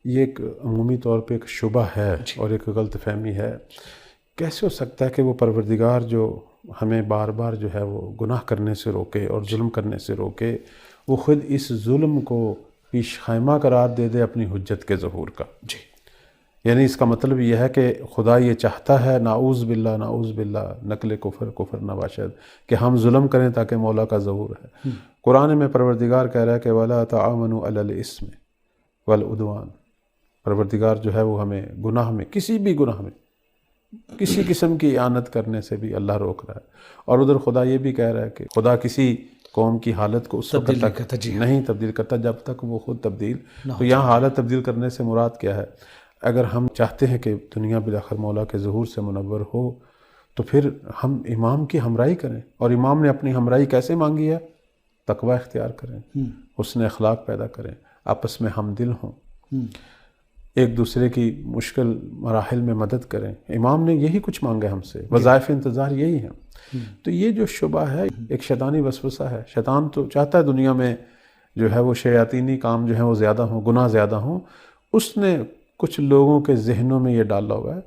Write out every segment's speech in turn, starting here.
یہ ایک عمومی طور پہ ایک شبہ ہے اور ایک غلط فہمی ہے. کیسے ہو سکتا ہے کہ وہ پروردگار جو ہمیں بار بار جو ہے وہ گناہ کرنے سے روکے اور ظلم کرنے سے روکے، وہ خود اس ظلم کو پیش خیمہ قرار دے دے اپنی حجت کے ظہور کا؟ جی. یعنی اس کا مطلب یہ ہے کہ خدا یہ چاہتا ہے، نعوذ باللہ نقل کفر نباشد، کہ ہم ظلم کریں تاکہ مولا کا ظہور ہے. قرآن میں پروردگار کہہ رہا ہے کہ وَلَا تَعَاوَنُوا عَلَى الْإِثْمِ وَالْعُدْوَانِ. پروردگار جو ہے وہ ہمیں گناہ میں، کسی بھی گناہ میں، کسی قسم کی اعانت کرنے سے بھی اللہ روک رہا ہے. اور ادھر خدا یہ بھی کہہ رہا ہے کہ خدا کسی قوم کی حالت کو اس وقت تک نہیں تبدیل کرتا جب تک وہ خود تبدیل. تو یہاں حالت تبدیل کرنے سے مراد کیا ہے؟ اگر ہم چاہتے ہیں کہ دنیا بالآخر مولا کے ظہور سے منور ہو تو پھر ہم امام کی ہمراہی کریں. اور امام نے اپنی ہمراہی کیسے مانگی ہے؟ تقوی اختیار کریں، حسن اخلاق پیدا کریں، آپس میں ہم دل ہوں، ایک دوسرے کی مشکل مراحل میں مدد کریں. امام نے یہی کچھ مانگا ہم سے، وظائف انتظار یہی ہیں. تو یہ جو شبہ ہے ایک شیطانی وسوسہ ہے. شیطان تو چاہتا ہے دنیا میں جو ہے وہ شیاطینی کام جو ہیں وہ زیادہ ہوں، گناہ زیادہ ہوں. اس نے کچھ لوگوں کے ذہنوں میں یہ ڈالا ہوا ہے.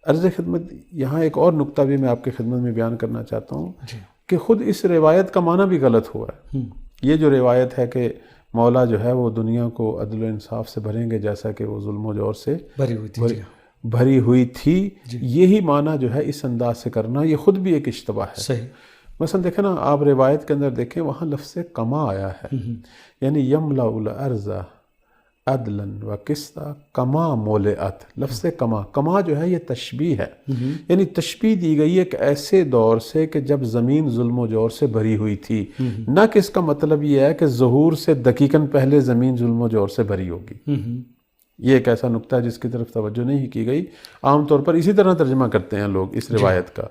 عرض خدمت یہاں ایک اور نقطہ بھی میں آپ کی خدمت میں بیان کرنا چاہتا ہوں کہ خود اس روایت کا معنی بھی غلط ہوا ہے. یہ جو روایت ہے کہ مولا جو ہے وہ دنیا کو عدل و انصاف سے بھریں گے جیسا کہ وہ ظلم و جور سے بھری ہوئی تھی، یہی معنی جو ہے اس انداز سے کرنا یہ خود بھی ایک اشتباہ ہے. صحیح. مثلا دیکھیں نا، آپ روایت کے اندر دیکھیں وہاں لفظ کما آیا ہے، یعنی یملا الارض عدلا و قسطا کما مولعت. لفظ کما جو ہے یہ تشبیہ ہے، یعنی تشبیہ دی گئی ایک ایسے دور سے کہ جب زمین ظلم و جور سے بھری ہوئی تھی. نہ کہ اس کا مطلب یہ ہے کہ ظہور سے دقیقاً پہلے زمین ظلم و جور سے بھری ہوگی. یہ ایک ایسا نقطہ ہے جس کی طرف توجہ نہیں کی گئی. عام طور پر اسی طرح ترجمہ کرتے ہیں لوگ اس روایت کا.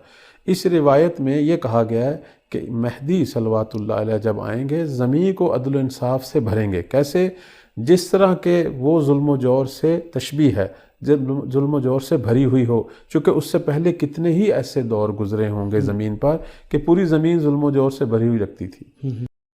اس روایت میں یہ کہا گیا ہے کہ مہدی صلوات اللہ علیہ جب آئیں گے زمین کو عدل و انصاف سے بھریں گے. کیسے؟ جس طرح کہ وہ ظلم و جور سے تشبیہ ہے، ظلم و جور سے بھری ہوئی ہو. چونکہ اس سے پہلے کتنے ہی ایسے دور گزرے ہوں گے زمین پر کہ پوری زمین ظلم و جور سے بھری ہوئی لگتی تھی.